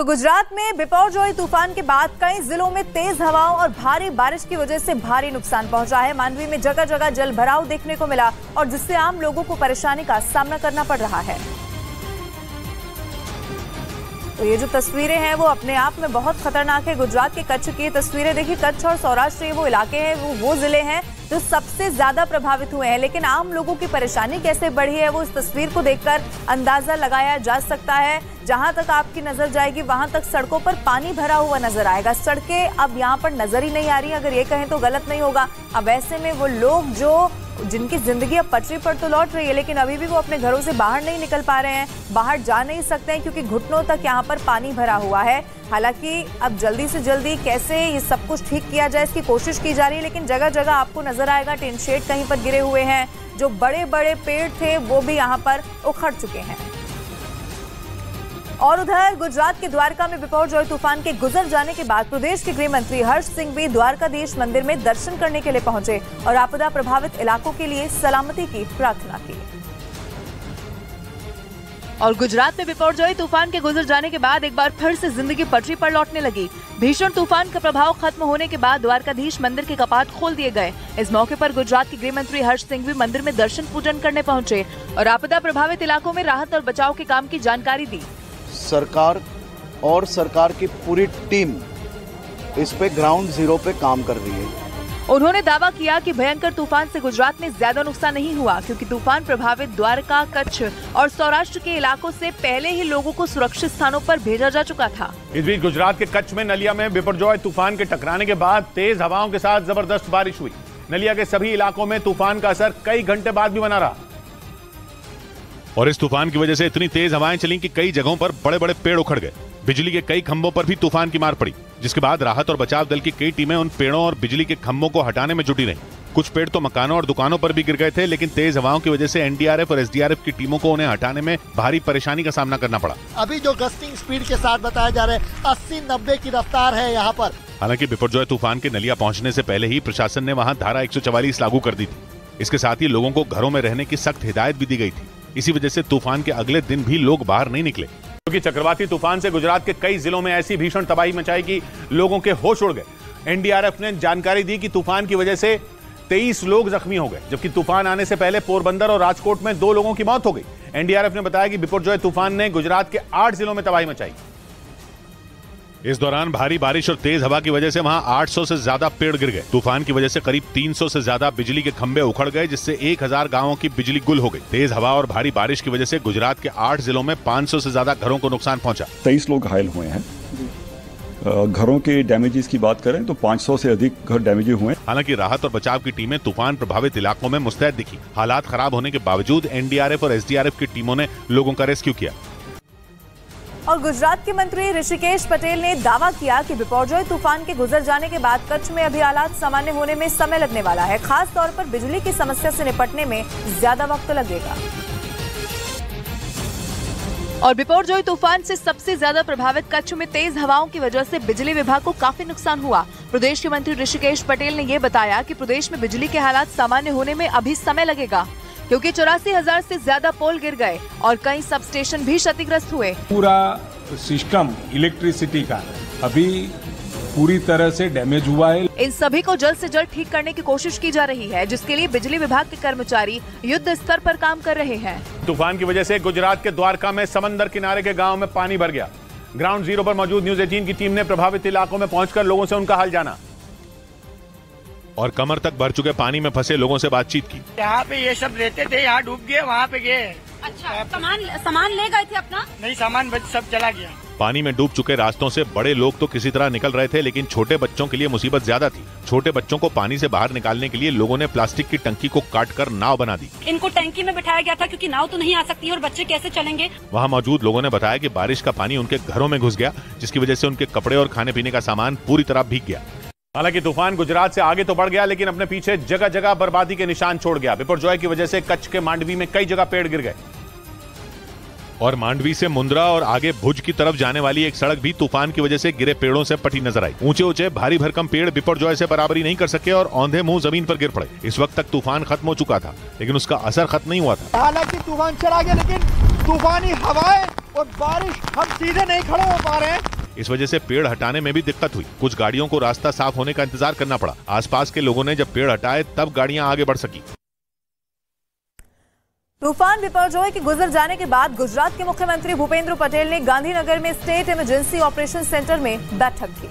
तो गुजरात में बिपरजॉय तूफान के बाद कई जिलों में तेज हवाओं और भारी बारिश की वजह से भारी नुकसान पहुंचा है। मांडवी में जगह जगह जल भराव देखने को मिला और जिससे आम लोगों को परेशानी का सामना करना पड़ रहा है। तो ये जो तस्वीरें हैं वो अपने आप में बहुत खतरनाक है। गुजरात के कच्छ की तस्वीरें देखिए। कच्छ और सौराष्ट्र ये वो इलाके हैं, वो जिले हैं जो सबसे ज्यादा प्रभावित हुए हैं। लेकिन आम लोगों की परेशानी कैसे बढ़ी है वो इस तस्वीर को देखकर अंदाजा लगाया जा सकता है। जहां तक आपकी नजर जाएगी वहां तक सड़कों पर पानी भरा हुआ नजर आएगा। सड़कें अब यहाँ पर नजर ही नहीं आ रही, अगर ये कहें तो गलत नहीं होगा। अब ऐसे में वो लोग जिनकी जिंदगी अब पटरी पर तो लौट रही है, लेकिन अभी भी वो अपने घरों से बाहर नहीं निकल पा रहे हैं, बाहर जा नहीं सकते हैं क्योंकि घुटनों तक यहाँ पर पानी भरा हुआ है। हालांकि अब जल्दी से जल्दी कैसे ये सब कुछ ठीक किया जाए इसकी कोशिश की जा रही है, लेकिन जगह जगह आपको नजर आएगा टिन शेड कहीं पर गिरे हुए हैं। जो बड़े बड़े पेड़ थे वो भी यहाँ पर उखड़ चुके हैं। और उधर गुजरात के द्वारका में बिपरजॉय तूफान के गुजर जाने के बाद प्रदेश के गृह मंत्री हर्ष सिंह भी द्वारकाधीश मंदिर में दर्शन करने के लिए पहुंचे और आपदा प्रभावित इलाकों के लिए सलामती की प्रार्थना की। और गुजरात में बिपरजॉय तूफान के गुजर जाने के बाद एक बार फिर से जिंदगी पटरी पर लौटने लगी। भीषण तूफान का प्रभाव खत्म होने के बाद द्वारकाधीश मंदिर के कपाट खोल दिए गए। इस मौके पर गुजरात के गृह मंत्री हर्ष सिंह भी मंदिर में दर्शन पूजन करने पहुंचे और आपदा प्रभावित इलाकों में राहत और बचाव के काम की जानकारी दी। सरकार की पूरी टीम इस पे ग्राउंड जीरो पे काम कर रही है। उन्होंने दावा किया कि भयंकर तूफान से गुजरात में ज्यादा नुकसान नहीं हुआ क्योंकि तूफान प्रभावित द्वारका, कच्छ और सौराष्ट्र के इलाकों से पहले ही लोगों को सुरक्षित स्थानों पर भेजा जा चुका था। इस बीच गुजरात के कच्छ में नलिया में बिपरजॉय तूफान के टकराने के बाद तेज हवाओं के साथ जबरदस्त बारिश हुई। नलिया के सभी इलाकों में तूफान का असर कई घंटे बाद भी बना रहा और इस तूफान की वजह से इतनी तेज हवाएं चली कि कई जगहों पर बड़े बड़े पेड़ उखड़ गए। बिजली के कई खंभों पर भी तूफान की मार पड़ी, जिसके बाद राहत और बचाव दल की कई टीमें उन पेड़ों और बिजली के खंभों को हटाने में जुटी रहीं। कुछ पेड़ तो मकानों और दुकानों पर भी गिर गए थे, लेकिन तेज हवाओं की वजह से एनडीआरएफ और एसडीआरएफ की टीमों को उन्हें हटाने में भारी परेशानी का सामना करना पड़ा। अभी जो गस्टिंग स्पीड के साथ बताया जा रहा है 80-90 की रफ्तार है यहाँ पर। हालांकि बिपरजॉय तूफान के नलिया पहुंचने से पहले ही प्रशासन ने वहां धारा 144 लागू कर दी थी। इसके साथ ही लोगों को घरों में रहने की सख्त हिदायत भी दी गई थी। इसी वजह से तूफान के अगले दिन भी लोग बाहर नहीं निकले क्योंकि चक्रवाती तूफान से गुजरात के कई जिलों में ऐसी भीषण तबाही मचाई कि लोगों के होश उड़ गए। एनडीआरएफ ने जानकारी दी कि तूफान की वजह से 23 लोग जख्मी हो गए, जबकि तूफान आने से पहले पोरबंदर और राजकोट में 2 लोगों की मौत हो गई। एनडीआरएफ ने बताया कि बिपरजॉय तूफान ने गुजरात के 8 जिलों में तबाही मचाई। इस दौरान भारी बारिश और तेज हवा की वजह से वहां 800 से ज्यादा पेड़ गिर गए। तूफान की वजह से करीब 300 से ज्यादा बिजली के खंभे उखड़ गए, जिससे 1000 गांवों की बिजली गुल हो गई। तेज हवा और भारी बारिश की वजह से गुजरात के 8 जिलों में 500 से ज्यादा घरों को नुकसान पहुंचा। 23 लोग घायल हुए हैं। घरों के डैमेजेस की बात करें तो 500 से अधिक घर डैमेज हुए। हालांकि राहत और बचाव की टीमें तूफान प्रभावित इलाकों में मुस्तैद दिखी। हालात खराब होने के बावजूद एनडीआरएफ और एसडीआरएफ की टीमों ने लोगों का रेस्क्यू किया। और गुजरात के मंत्री ऋषिकेश पटेल ने दावा किया कि बिपरजॉय तूफान के गुजर जाने के बाद कच्छ में अभी हालात सामान्य होने में समय लगने वाला है। खास तौर पर बिजली की समस्या से निपटने में ज्यादा वक्त लगेगा। और बिपरजॉय तूफान से सबसे ज्यादा प्रभावित कच्छ में तेज हवाओं की वजह से बिजली विभाग को काफी नुकसान हुआ। प्रदेश के मंत्री ऋषिकेश पटेल ने ये बताया कि प्रदेश में बिजली के हालात सामान्य होने में अभी समय लगेगा क्योंकि 84,000 से ज्यादा पोल गिर गए और कई सब स्टेशन भी क्षतिग्रस्त हुए। पूरा सिस्टम इलेक्ट्रिसिटी का अभी पूरी तरह से डैमेज हुआ है। इन सभी को जल्द से जल्द ठीक करने की कोशिश की जा रही है, जिसके लिए बिजली विभाग के कर्मचारी युद्ध स्तर पर काम कर रहे हैं। तूफान की वजह से गुजरात के द्वारका में समंदर किनारे के गांव में पानी भर गया। ग्राउंड जीरो पर मौजूद न्यूज 18 की टीम ने प्रभावित इलाकों में पहुंचकर लोगों से उनका हाल जाना और कमर तक भर चुके पानी में फंसे लोगों से बातचीत की। यहाँ पे ये सब रहते थे, यहाँ डूब गए, वहाँ पे गए। अच्छा, सामान ले गए थे अपना? नहीं, सामान सब चला गया। पानी में डूब चुके रास्तों से बड़े लोग तो किसी तरह निकल रहे थे, लेकिन छोटे बच्चों के लिए मुसीबत ज्यादा थी। छोटे बच्चों को पानी से बाहर निकालने के लिए लोगों ने प्लास्टिक की टंकी को काटकर नाव बना दी। इनको टंकी में बिठाया गया था क्योंकि नाव तो नहीं आ सकती है और बच्चे कैसे चलेंगे। वहाँ मौजूद लोगों ने बताया कि बारिश का पानी उनके घरों में घुस गया, जिसकी वजह से उनके कपड़े और खाने पीने का सामान पूरी तरह भीग गया। हालांकि तूफान गुजरात से आगे तो बढ़ गया, लेकिन अपने पीछे जगह जगह बर्बादी के निशान छोड़ गया। बिपरजॉय की वजह से कच्छ के मांडवी में कई जगह पेड़ गिर गए और मांडवी से मुंद्रा और आगे भुज की तरफ जाने वाली एक सड़क भी तूफान की वजह से गिरे पेड़ों से पटी नजर आई। ऊंचे ऊंचे भारी भरकम पेड़ बिपरजॉय से बराबरी नहीं कर सके और औंधे मुंह जमीन पर गिर पड़े। इस वक्त तक तूफान खत्म हो चुका था, लेकिन उसका असर खत्म नहीं हुआ था। हालांकि तूफान चला गया, लेकिन तूफानी हवाएं और बारिश, हम सीधे नहीं खड़े हो पा रहे हैं। इस वजह से पेड़ हटाने में भी दिक्कत हुई। कुछ गाड़ियों को रास्ता साफ होने का इंतजार करना पड़ा। आसपास के लोगों ने जब पेड़ हटाए तब गाड़ियां आगे बढ़ सकी। तूफान बिपरजॉय के गुजर जाने के बाद गुजरात के मुख्यमंत्री भूपेंद्र पटेल ने गांधीनगर में स्टेट इमरजेंसी ऑपरेशन सेंटर में बैठक की,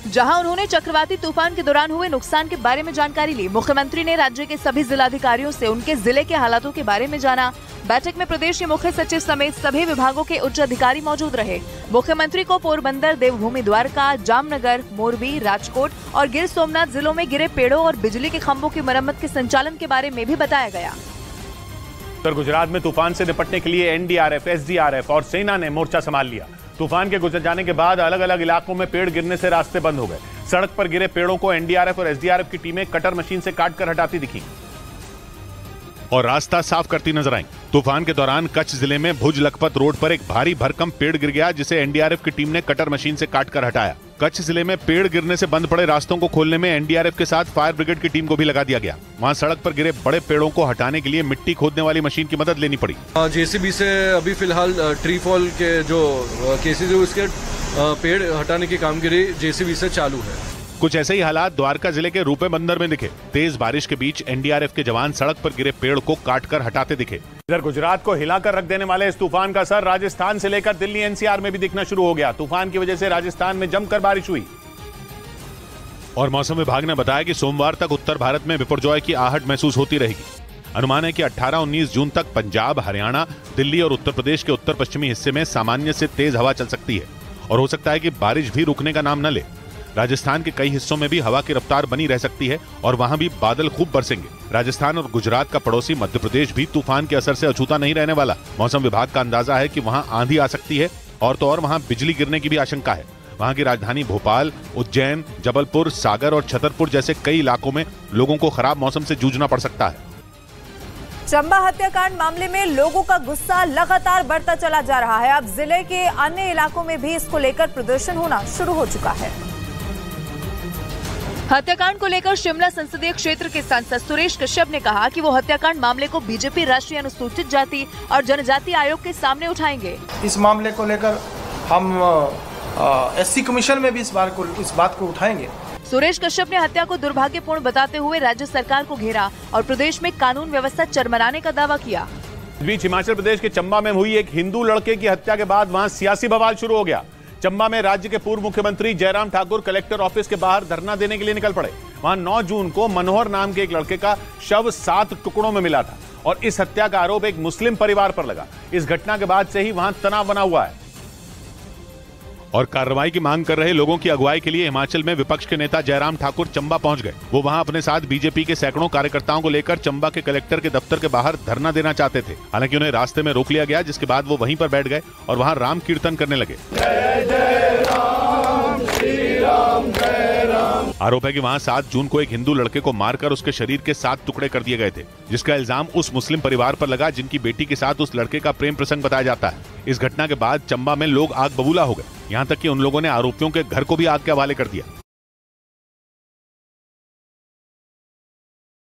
जहां उन्होंने चक्रवाती तूफान के दौरान हुए नुकसान के बारे में जानकारी ली। मुख्यमंत्री ने राज्य के सभी जिलाधिकारियों से उनके जिले के हालातों के बारे में जाना। बैठक में प्रदेश के मुख्य सचिव समेत सभी विभागों के उच्च अधिकारी मौजूद रहे। मुख्यमंत्री को पोरबंदर, देवभूमि द्वारका, जामनगर, मोरबी, राजकोट और गिर सोमनाथ जिलों में गिरे पेड़ों और बिजली के खंभों की मरम्मत के संचालन के बारे में भी बताया गया। उत्तर गुजरात में तूफान से निपटने के लिए एनडीआरएफ, एसडीआरएफ और सेना ने मोर्चा संभाल लिया। तूफान के गुजर जाने के बाद अलग अलग इलाकों में पेड़ गिरने से रास्ते बंद हो गए। सड़क पर गिरे पेड़ों को एनडीआरएफ और एसडीआरएफ की टीमें कटर मशीन से काटकर हटाती दिखी और रास्ता साफ करती नजर आई। तूफान के दौरान कच्छ जिले में भुज लखपत रोड पर एक भारी भरकम पेड़ गिर गया, जिसे एनडीआरएफ की टीम ने कटर मशीन से काटकर हटाया। कच्छ जिले में पेड़ गिरने से बंद पड़े रास्तों को खोलने में एनडीआरएफ के साथ फायर ब्रिगेड की टीम को भी लगा दिया गया। वहां सड़क पर गिरे बड़े पेड़ों को हटाने के लिए मिट्टी खोदने वाली मशीन की मदद लेनी पड़ी। जेसीबी से अभी फिलहाल ट्री फॉल के जो केसेज है उसके पेड़ हटाने की कामगिरी जेसीबी से चालू है। कुछ ऐसे ही हालात द्वारका जिले के रूपे बंदर में दिखे। तेज बारिश के बीच एनडीआरएफ के जवान सड़क पर गिरे पेड़ को काटकर हटाते दिखे। इधर गुजरात को हिलाकर रख देने वाले इस तूफान का असर राजस्थान से लेकर दिल्ली एनसीआर में भी दिखना शुरू हो गया। तूफान की वजह से राजस्थान में जमकर बारिश हुई और मौसम विभाग ने बताया कि सोमवार तक उत्तर भारत में बिपरजॉय की आहट महसूस होती रहेगी। अनुमान है कि 18-19 जून तक पंजाब, हरियाणा, दिल्ली और उत्तर प्रदेश के उत्तर पश्चिमी हिस्से में सामान्य से तेज हवा चल सकती है और हो सकता है कि बारिश भी रुकने का नाम न ले। राजस्थान के कई हिस्सों में भी हवा की रफ्तार बनी रह सकती है और वहां भी बादल खूब बरसेंगे। राजस्थान और गुजरात का पड़ोसी मध्य प्रदेश भी तूफान के असर से अछूता नहीं रहने वाला। मौसम विभाग का अंदाजा है कि वहां आंधी आ सकती है और तो और वहां बिजली गिरने की भी आशंका है। वहां की राजधानी भोपाल, उज्जैन, जबलपुर, सागर और छतरपुर जैसे कई इलाकों में लोगों को खराब मौसम से जूझना पड़ सकता है। चंबा हत्याकांड मामले में लोगों का गुस्सा लगातार बढ़ता चला जा रहा है। अब जिले के अन्य इलाकों में भी इसको लेकर प्रदर्शन होना शुरू हो चुका है। हत्याकांड को लेकर शिमला संसदीय क्षेत्र के सांसद सुरेश कश्यप ने कहा कि वो हत्याकांड मामले को बीजेपी राष्ट्रीय अनुसूचित जाति और जनजाति आयोग के सामने उठाएंगे। इस मामले को लेकर हम एससी कमीशन में भी इस बात को उठाएंगे। सुरेश कश्यप ने हत्या को दुर्भाग्यपूर्ण बताते हुए राज्य सरकार को घेरा और प्रदेश में कानून व्यवस्था चरमराने का दावा किया। इस बीच हिमाचल प्रदेश के चंबा में हुई एक हिंदू लड़के की हत्या के बाद वहां सियासी बवाल शुरू हो गया। चंबा में राज्य के पूर्व मुख्यमंत्री जयराम ठाकुर कलेक्टर ऑफिस के बाहर धरना देने के लिए निकल पड़े। वहां 9 जून को मनोहर नाम के एक लड़के का शव 7 टुकड़ों में मिला था और इस हत्या का आरोप एक मुस्लिम परिवार पर लगा। इस घटना के बाद से ही वहां तनाव बना हुआ है और कार्रवाई की मांग कर रहे लोगों की अगुवाई के लिए हिमाचल में विपक्ष के नेता जयराम ठाकुर चंबा पहुंच गए। वो वहां अपने साथ बीजेपी के सैकड़ों कार्यकर्ताओं को लेकर चंबा के कलेक्टर के दफ्तर के बाहर धरना देना चाहते थे। हालांकि उन्हें रास्ते में रोक लिया गया, जिसके बाद वो वहीं पर बैठ गए और वहां राम कीर्तन करने लगे। आरोप है कि वहां 7 जून को एक हिंदू लड़के को मारकर उसके शरीर के 7 टुकड़े कर दिए गए थे, जिसका इल्जाम उस मुस्लिम परिवार पर लगा जिनकी बेटी के साथ उस लड़के का प्रेम प्रसंग बताया जाता है। इस घटना के बाद चंबा में लोग आग बबूला हो गए। यहां तक कि उन लोगों ने आरोपियों के घर को भी आग के हवाले कर दिया।